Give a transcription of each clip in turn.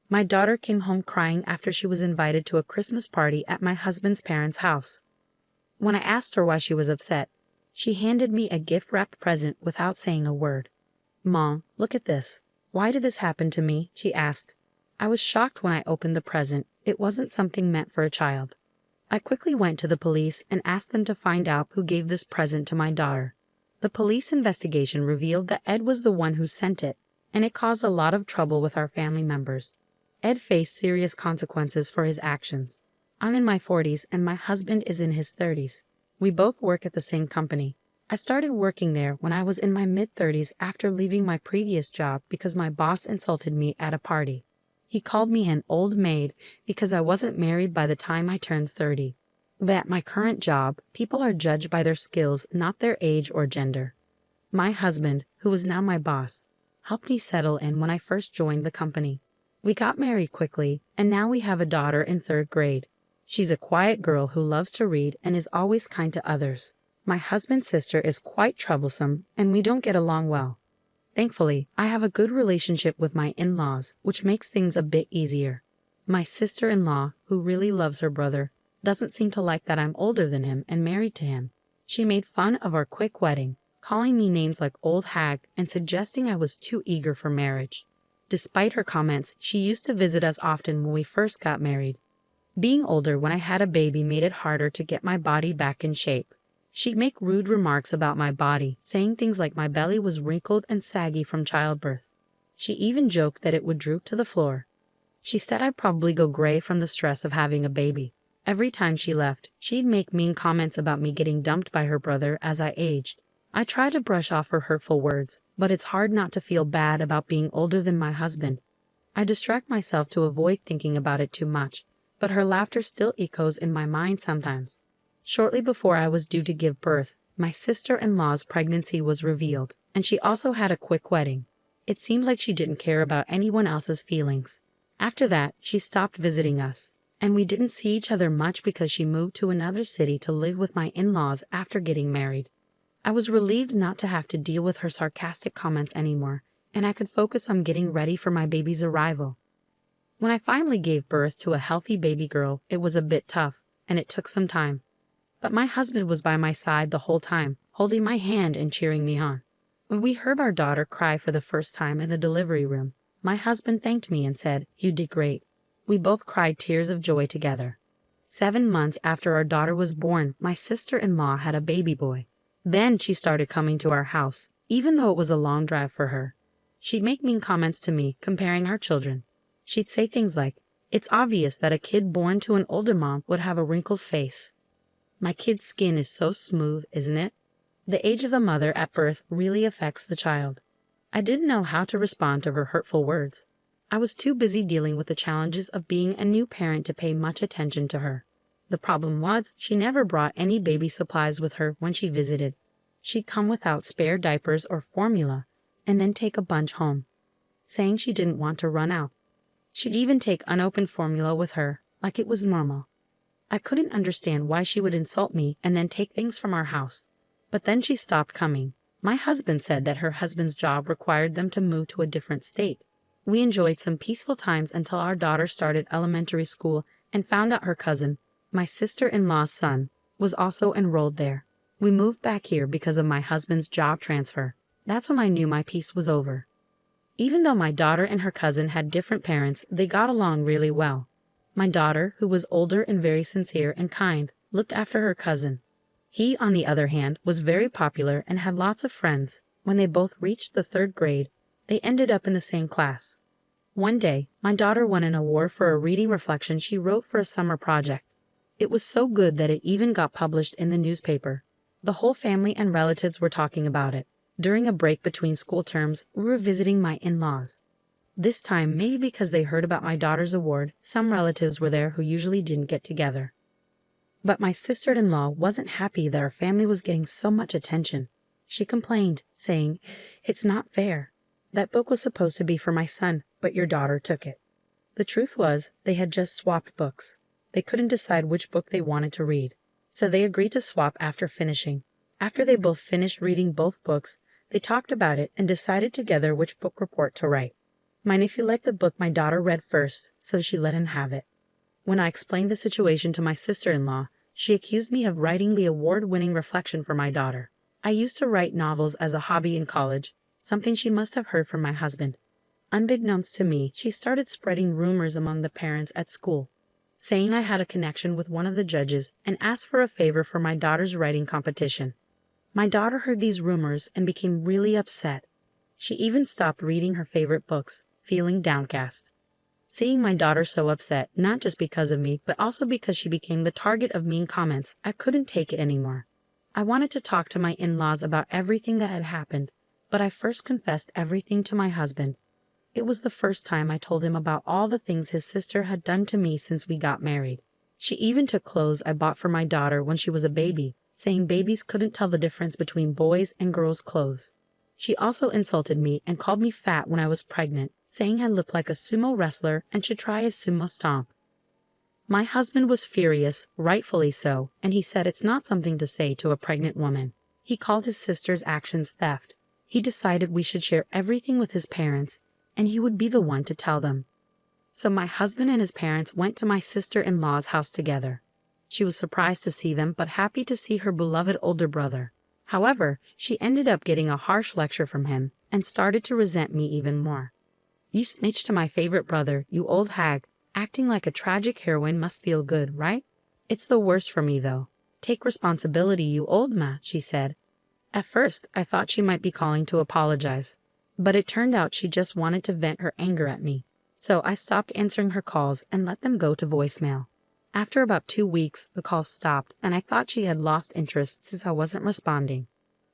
My daughter came home crying after she was invited to a Christmas party at my husband's parents' house. When I asked her why she was upset, she handed me a gift-wrapped present without saying a word. "Mom, look at this. Why did this happen to me?" she asked. I was shocked when I opened the present. It wasn't something meant for a child. I quickly went to the police and asked them to find out who gave this present to my daughter. The police investigation revealed that Ed was the one who sent it, and it caused a lot of trouble with our family members. Ed faced serious consequences for his actions. I'm in my 40s and my husband is in his 30s. We both work at the same company. I started working there when I was in my mid-30s after leaving my previous job because my boss insulted me at a party. He called me an old maid because I wasn't married by the time I turned 30. But at my current job, people are judged by their skills, not their age or gender. My husband, who is now my boss, helped me settle in when I first joined the company. We got married quickly, and now we have a daughter in 3rd grade. She's a quiet girl who loves to read and is always kind to others. My husband's sister is quite troublesome, and we don't get along well. Thankfully, I have a good relationship with my in-laws, which makes things a bit easier. My sister-in-law, who really loves her brother, doesn't seem to like that I'm older than him and married to him. She made fun of our quick wedding, calling me names like old hag and suggesting I was too eager for marriage. Despite her comments, she used to visit us often when we first got married. Being older when I had a baby made it harder to get my body back in shape. She'd make rude remarks about my body, saying things like my belly was wrinkled and saggy from childbirth. She even joked that it would droop to the floor. She said I'd probably go gray from the stress of having a baby. Every time she left, she'd make mean comments about me getting dumped by her brother as I aged. I try to brush off her hurtful words, but it's hard not to feel bad about being older than my husband. I distract myself to avoid thinking about it too much, but her laughter still echoes in my mind sometimes. Shortly before I was due to give birth, my sister-in-law's pregnancy was revealed, and she also had a quick wedding. It seemed like she didn't care about anyone else's feelings. After that, she stopped visiting us, and we didn't see each other much because she moved to another city to live with my in-laws after getting married. I was relieved not to have to deal with her sarcastic comments anymore, and I could focus on getting ready for my baby's arrival. When I finally gave birth to a healthy baby girl, it was a bit tough, and it took some time. But my husband was by my side the whole time, holding my hand and cheering me on. When we heard our daughter cry for the first time in the delivery room, my husband thanked me and said, "You did great." We both cried tears of joy together. 7 months after our daughter was born, my sister-in-law had a baby boy. Then she started coming to our house, even though it was a long drive for her. She'd make mean comments to me, comparing our children. She'd say things like, "It's obvious that a kid born to an older mom would have a wrinkled face. My kid's skin is so smooth, isn't it?" The age of the mother at birth really affects the child. I didn't know how to respond to her hurtful words. I was too busy dealing with the challenges of being a new parent to pay much attention to her. The problem was, she never brought any baby supplies with her when she visited. She'd come without spare diapers or formula, and then take a bunch home, saying she didn't want to run out. She'd even take unopened formula with her, like it was normal. I couldn't understand why she would insult me and then take things from our house. But then she stopped coming. My husband said that her husband's job required them to move to a different state. We enjoyed some peaceful times until our daughter started elementary school and found out her cousin, my sister-in-law's son, was also enrolled there. We moved back here because of my husband's job transfer. That's when I knew my peace was over. Even though my daughter and her cousin had different parents, they got along really well. My daughter, who was older and very sincere and kind, looked after her cousin. He, on the other hand, was very popular and had lots of friends. When they both reached the 3rd grade, they ended up in the same class. One day, my daughter won an award for a reading reflection she wrote for a summer project. It was so good that it even got published in the newspaper. The whole family and relatives were talking about it. During a break between school terms, we were visiting my in-laws. This time, maybe because they heard about my daughter's award, some relatives were there who usually didn't get together. But my sister-in-law wasn't happy that our family was getting so much attention. She complained, saying, "It's not fair. That book was supposed to be for my son, but your daughter took it." The truth was, they had just swapped books. They couldn't decide which book they wanted to read, so they agreed to swap after finishing. After they both finished reading both books, they talked about it and decided together which book report to write. Mind if you like the book my daughter read first, so she let him have it. When I explained the situation to my sister-in-law, she accused me of writing the award-winning reflection for my daughter. I used to write novels as a hobby in college, something she must have heard from my husband. Unbeknownst to me, she started spreading rumors among the parents at school, saying I had a connection with one of the judges and asked for a favor for my daughter's writing competition. My daughter heard these rumors and became really upset. She even stopped reading her favorite books, feeling downcast. Seeing my daughter so upset, not just because of me, but also because she became the target of mean comments, I couldn't take it anymore. I wanted to talk to my in-laws about everything that had happened, but I first confessed everything to my husband. It was the first time I told him about all the things his sister had done to me since we got married. She even took clothes I bought for my daughter when she was a baby, saying babies couldn't tell the difference between boys' and girls' clothes. She also insulted me and called me fat when I was pregnant, saying I looked like a sumo wrestler and should try a sumo stomp. My husband was furious, rightfully so, and he said it's not something to say to a pregnant woman. He called his sister's actions theft. He decided we should share everything with his parents, and he would be the one to tell them. So my husband and his parents went to my sister-in-law's house together. She was surprised to see them, but happy to see her beloved older brother. However, she ended up getting a harsh lecture from him and started to resent me even more. "You snitched to my favorite brother, you old hag. Acting like a tragic heroine must feel good, right? It's the worst for me, though. Take responsibility, you old ma," she said. At first, I thought she might be calling to apologize, but it turned out she just wanted to vent her anger at me. So I stopped answering her calls and let them go to voicemail. After about 2 weeks, the calls stopped, and I thought she had lost interest since I wasn't responding.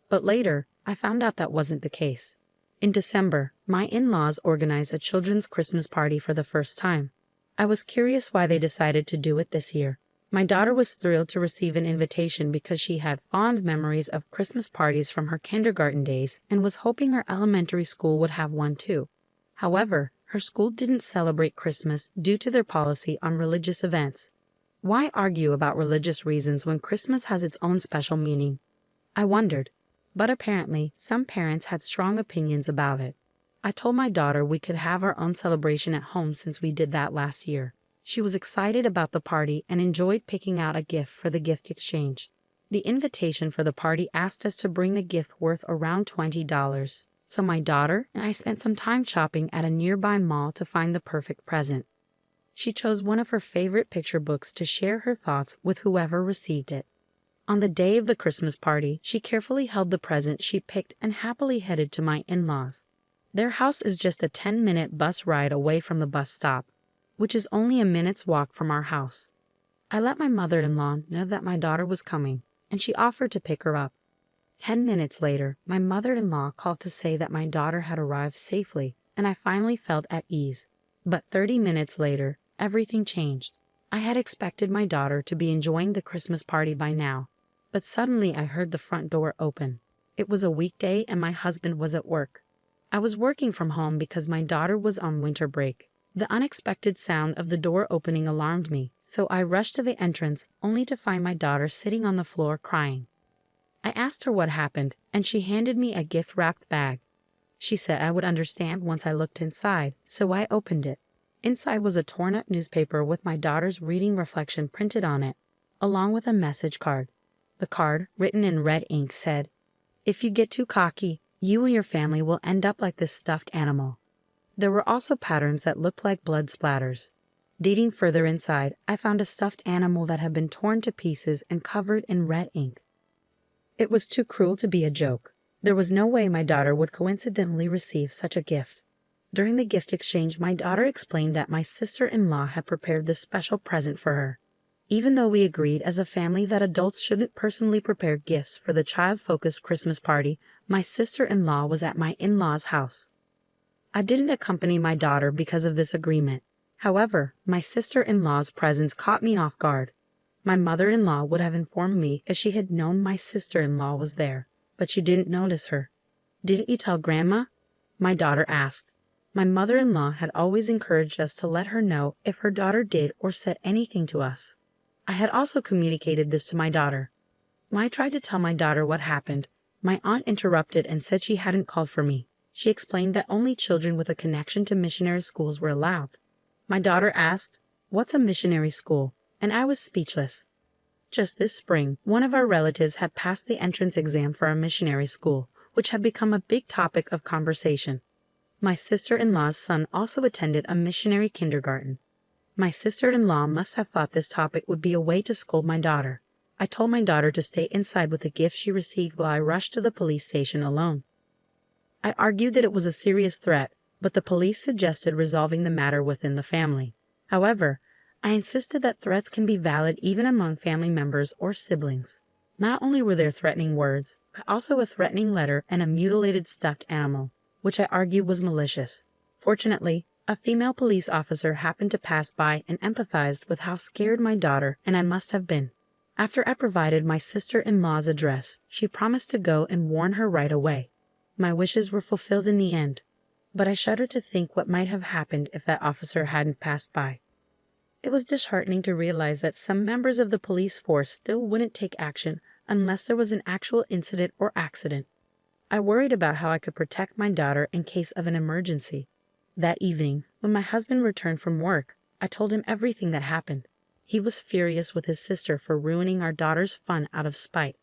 But later, I found out that wasn't the case. In December, my in-laws organized a children's Christmas party for the first time. I was curious why they decided to do it this year. My daughter was thrilled to receive an invitation because she had fond memories of Christmas parties from her kindergarten days and was hoping her elementary school would have one too. However, her school didn't celebrate Christmas due to their policy on religious events. Why argue about religious reasons when Christmas has its own special meaning? I wondered, but apparently some parents had strong opinions about it. I told my daughter we could have our own celebration at home since we did that last year. She was excited about the party and enjoyed picking out a gift for the gift exchange. The invitation for the party asked us to bring a gift worth around $20, so my daughter and I spent some time shopping at a nearby mall to find the perfect present. She chose one of her favorite picture books to share her thoughts with whoever received it. On the day of the Christmas party, she carefully held the present she picked and happily headed to my in-laws. Their house is just a 10-minute bus ride away from the bus stop, which is only a minute's walk from our house. I let my mother-in-law know that my daughter was coming, and she offered to pick her up. 10 minutes later, my mother-in-law called to say that my daughter had arrived safely, and I finally felt at ease. But 30 minutes later, everything changed. I had expected my daughter to be enjoying the Christmas party by now, but suddenly I heard the front door open. It was a weekday and my husband was at work. I was working from home because my daughter was on winter break. The unexpected sound of the door opening alarmed me, so I rushed to the entrance only to find my daughter sitting on the floor crying. I asked her what happened, and she handed me a gift-wrapped bag. She said I would understand once I looked inside, so I opened it. Inside was a torn-up newspaper with my daughter's reading reflection printed on it, along with a message card. The card, written in red ink, said, "If you get too cocky, you and your family will end up like this stuffed animal." There were also patterns that looked like blood splatters. Digging further inside, I found a stuffed animal that had been torn to pieces and covered in red ink. It was too cruel to be a joke. There was no way my daughter would coincidentally receive such a gift. During the gift exchange, my daughter explained that my sister-in-law had prepared this special present for her. Even though we agreed as a family that adults shouldn't personally prepare gifts for the child-focused Christmas party, my sister-in-law was at my in-laws' house. I didn't accompany my daughter because of this agreement. However, my sister-in-law's presence caught me off guard. My mother-in-law would have informed me if she had known my sister-in-law was there, but she didn't notice her. "Didn't you tell Grandma?" my daughter asked. My mother-in-law had always encouraged us to let her know if her daughter did or said anything to us. I had also communicated this to my daughter. When I tried to tell my daughter what happened, my aunt interrupted and said she hadn't called for me. She explained that only children with a connection to missionary schools were allowed. My daughter asked, "What's a missionary school?" and I was speechless. Just this spring, one of our relatives had passed the entrance exam for a missionary school, which had become a big topic of conversation. My sister-in-law's son also attended a missionary kindergarten. My sister-in-law must have thought this topic would be a way to scold my daughter. I told my daughter to stay inside with the gift she received while I rushed to the police station alone. I argued that it was a serious threat, but the police suggested resolving the matter within the family. However, I insisted that threats can be valid even among family members or siblings. Not only were there threatening words, but also a threatening letter and a mutilated stuffed animal, which I argued was malicious. Fortunately, a female police officer happened to pass by and empathized with how scared my daughter and I must have been. After I provided my sister-in-law's address, she promised to go and warn her right away. My wishes were fulfilled in the end, but I shudder to think what might have happened if that officer hadn't passed by. It was disheartening to realize that some members of the police force still wouldn't take action unless there was an actual incident or accident. I worried about how I could protect my daughter in case of an emergency. That evening, when my husband returned from work, I told him everything that happened. He was furious with his sister for ruining our daughter's fun out of spite.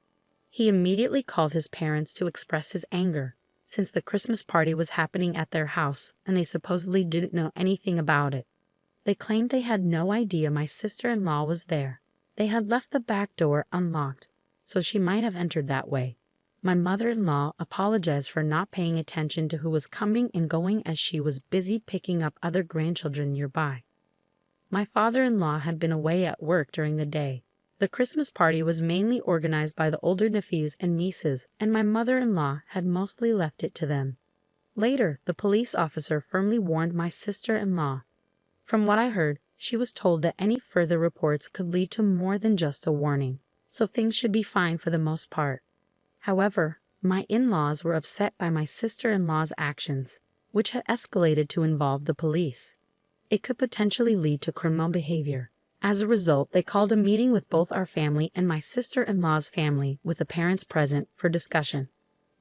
He immediately called his parents to express his anger, since the Christmas party was happening at their house and they supposedly didn't know anything about it. They claimed they had no idea my sister-in-law was there. They had left the back door unlocked, so she might have entered that way. My mother-in-law apologized for not paying attention to who was coming and going as she was busy picking up other grandchildren nearby. My father-in-law had been away at work during the day. The Christmas party was mainly organized by the older nephews and nieces, and my mother-in-law had mostly left it to them. Later, the police officer firmly warned my sister-in-law. From what I heard, she was told that any further reports could lead to more than just a warning, so things should be fine for the most part. However, my in-laws were upset by my sister-in-law's actions, which had escalated to involve the police. It could potentially lead to criminal behavior. As a result, they called a meeting with both our family and my sister-in-law's family with the parents present for discussion.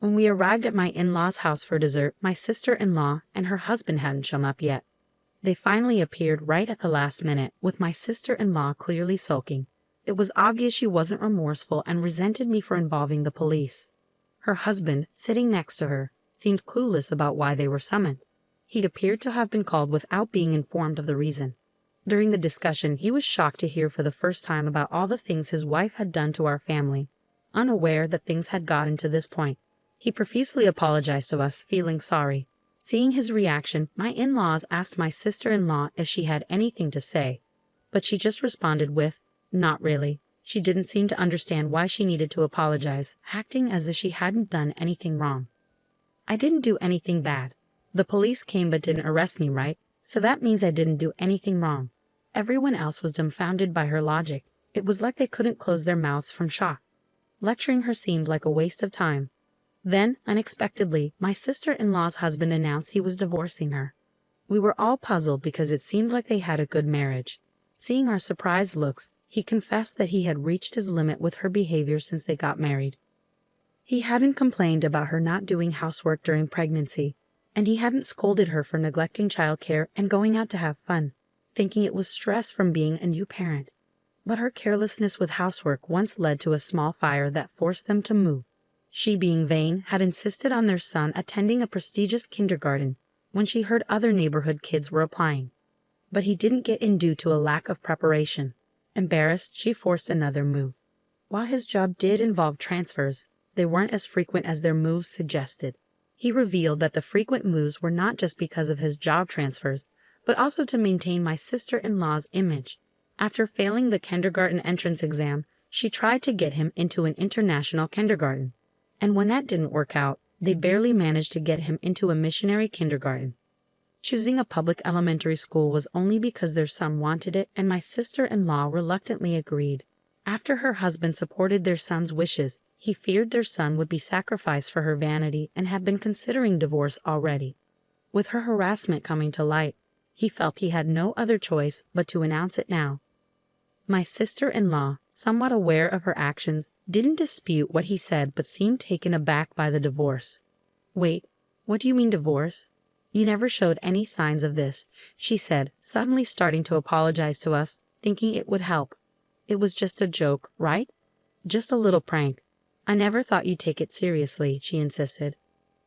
When we arrived at my in-laws' house for dessert, my sister-in-law and her husband hadn't shown up yet. They finally appeared right at the last minute, with my sister-in-law clearly sulking. It was obvious she wasn't remorseful and resented me for involving the police. Her husband, sitting next to her, seemed clueless about why they were summoned. He'd appeared to have been called without being informed of the reason. During the discussion, he was shocked to hear for the first time about all the things his wife had done to our family, unaware that things had gotten to this point. He profusely apologized to us, feeling sorry. Seeing his reaction, my in-laws asked my sister-in-law if she had anything to say, but she just responded with, "Not really." She didn't seem to understand why she needed to apologize, acting as if she hadn't done anything wrong. I didn't do anything bad. The police came but didn't arrest me, right? So that means I didn't do anything wrong. Everyone else was dumbfounded by her logic. It was like they couldn't close their mouths from shock. Lecturing her seemed like a waste of time. Then, unexpectedly, my sister-in-law's husband announced he was divorcing her. We were all puzzled because it seemed like they had a good marriage. Seeing our surprised looks, he confessed that he had reached his limit with her behavior since they got married. He hadn't complained about her not doing housework during pregnancy, and he hadn't scolded her for neglecting childcare and going out to have fun, thinking it was stress from being a new parent. But her carelessness with housework once led to a small fire that forced them to move. She, being vain, had insisted on their son attending a prestigious kindergarten when she heard other neighborhood kids were applying. But he didn't get in due to a lack of preparation. Embarrassed, she forced another move. While his job did involve transfers, they weren't as frequent as their moves suggested. He revealed that the frequent moves were not just because of his job transfers, but also to maintain my sister-in-law's image. After failing the kindergarten entrance exam, she tried to get him into an international kindergarten. And when that didn't work out, they barely managed to get him into a missionary kindergarten. Choosing a public elementary school was only because their son wanted it, and my sister-in-law reluctantly agreed. After her husband supported their son's wishes, he feared their son would be sacrificed for her vanity and had been considering divorce already. With her harassment coming to light, he felt he had no other choice but to announce it now. My sister-in-law, somewhat aware of her actions, didn't dispute what he said but seemed taken aback by the divorce. "Wait, What do you mean divorce? You never showed any signs of this, she said, suddenly starting to apologize to us, thinking it would help. It was just a joke, right? Just a little prank. I never thought you'd take it seriously, she insisted.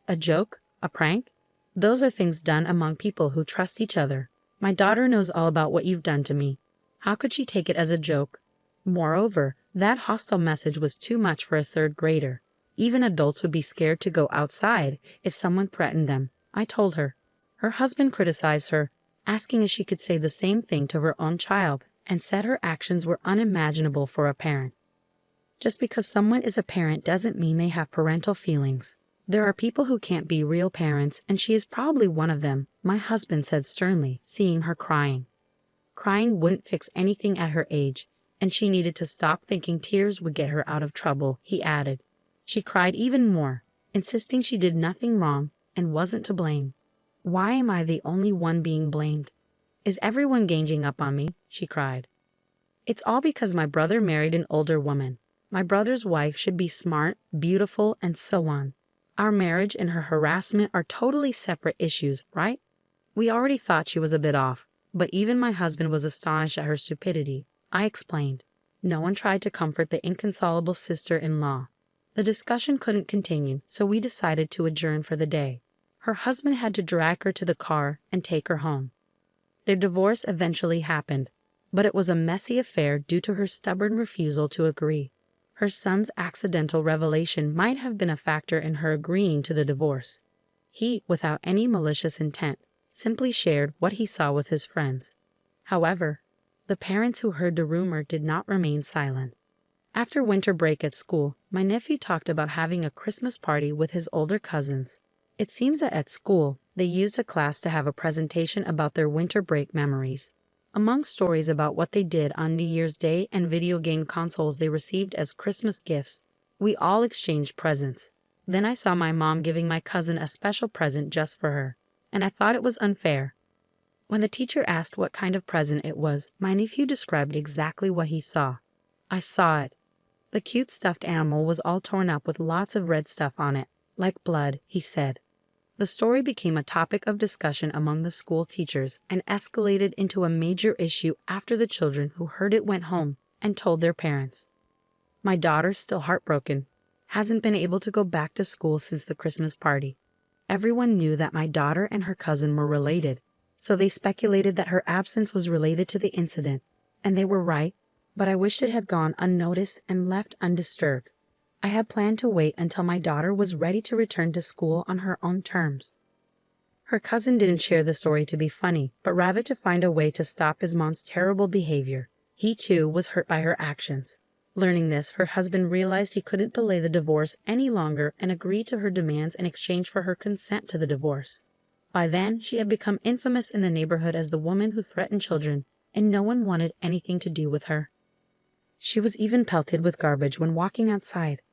A joke? A prank? Those are things done among people who trust each other. My daughter knows all about what you've done to me. How could she take it as a joke? Moreover, that hostile message was too much for a third grader. Even adults would be scared to go outside if someone threatened them, I told her. Her husband criticized her, asking if she could say the same thing to her own child, and said her actions were unimaginable for a parent. Just because someone is a parent doesn't mean they have parental feelings. There are people who can't be real parents, and she is probably one of them, my husband said sternly, seeing her crying. Crying wouldn't fix anything at her age, and she needed to stop thinking tears would get her out of trouble, he added. She cried even more, insisting she did nothing wrong and wasn't to blame. Why am I the only one being blamed? Is everyone ganging up on me? She cried. It's all because my brother married an older woman. My brother's wife should be smart, beautiful, and so on. Our marriage and her harassment are totally separate issues, right? We already thought she was a bit off, but even my husband was astonished at her stupidity. I explained. No one tried to comfort the inconsolable sister-in-law. The discussion couldn't continue, so we decided to adjourn for the day. Her husband had to drag her to the car and take her home. Their divorce eventually happened, but it was a messy affair due to her stubborn refusal to agree. Her son's accidental revelation might have been a factor in her agreeing to the divorce. He, without any malicious intent, simply shared what he saw with his friends. However, the parents who heard the rumor did not remain silent. After winter break at school, my nephew talked about having a Christmas party with his older cousins. It seems that at school, they used a class to have a presentation about their winter break memories. Among stories about what they did on New Year's Day and video game consoles they received as Christmas gifts, we all exchanged presents. Then I saw my mom giving my cousin a special present just for her, and I thought it was unfair. When the teacher asked what kind of present it was, my nephew described exactly what he saw. I saw it. The cute stuffed animal was all torn up with lots of red stuff on it, like blood, he said. The story became a topic of discussion among the school teachers and escalated into a major issue after the children who heard it went home and told their parents. My daughter, still heartbroken, hasn't been able to go back to school since the Christmas party. Everyone knew that my daughter and her cousin were related, so they speculated that her absence was related to the incident, and they were right, but I wished it had gone unnoticed and left undisturbed. I had planned to wait until my daughter was ready to return to school on her own terms. Her cousin didn't share the story to be funny, but rather to find a way to stop his mom's terrible behavior. He, too, was hurt by her actions. Learning this, her husband realized he couldn't delay the divorce any longer and agreed to her demands in exchange for her consent to the divorce. By then, she had become infamous in the neighborhood as the woman who threatened children, and no one wanted anything to do with her. She was even pelted with garbage when walking outside.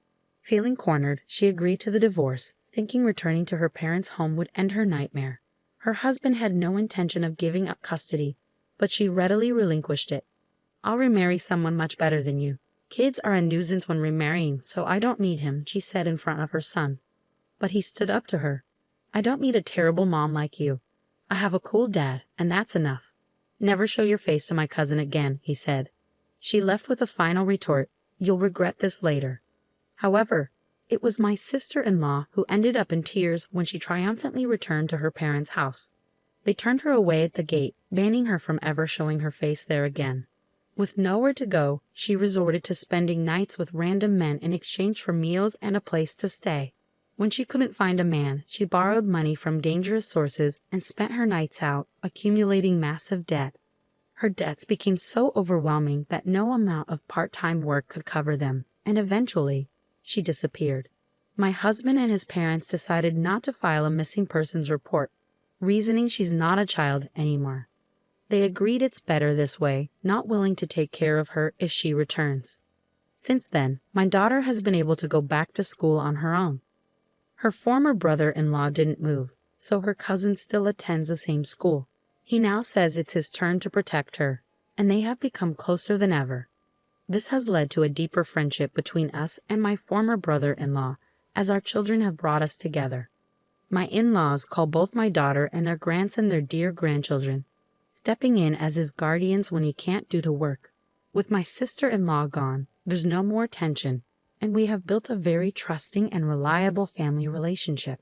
Feeling cornered, she agreed to the divorce, thinking returning to her parents' home would end her nightmare. Her husband had no intention of giving up custody, but she readily relinquished it. I'll remarry someone much better than you. Kids are a nuisance when remarrying, so I don't need him, she said in front of her son. But he stood up to her. I don't need a terrible mom like you. I have a cool dad, and that's enough. Never show your face to my cousin again, he said. She left with a final retort, you'll regret this later. However, it was my sister-in-law who ended up in tears when she triumphantly returned to her parents' house. They turned her away at the gate, banning her from ever showing her face there again. With nowhere to go, she resorted to spending nights with random men in exchange for meals and a place to stay. When she couldn't find a man, she borrowed money from dangerous sources and spent her nights out, accumulating massive debt. Her debts became so overwhelming that no amount of part-time work could cover them, and eventually, she disappeared. My husband and his parents decided not to file a missing persons report, reasoning she's not a child anymore. They agreed it's better this way, not willing to take care of her if she returns. Since then, my daughter has been able to go back to school on her own. Her former brother-in-law didn't move, so her cousin still attends the same school. He now says it's his turn to protect her, and they have become closer than ever. This has led to a deeper friendship between us and my former brother-in-law, as our children have brought us together. My in-laws call both my daughter and their grandson their dear grandchildren, stepping in as his guardians when he can't do the work. With my sister-in-law gone, there's no more tension, and we have built a very trusting and reliable family relationship.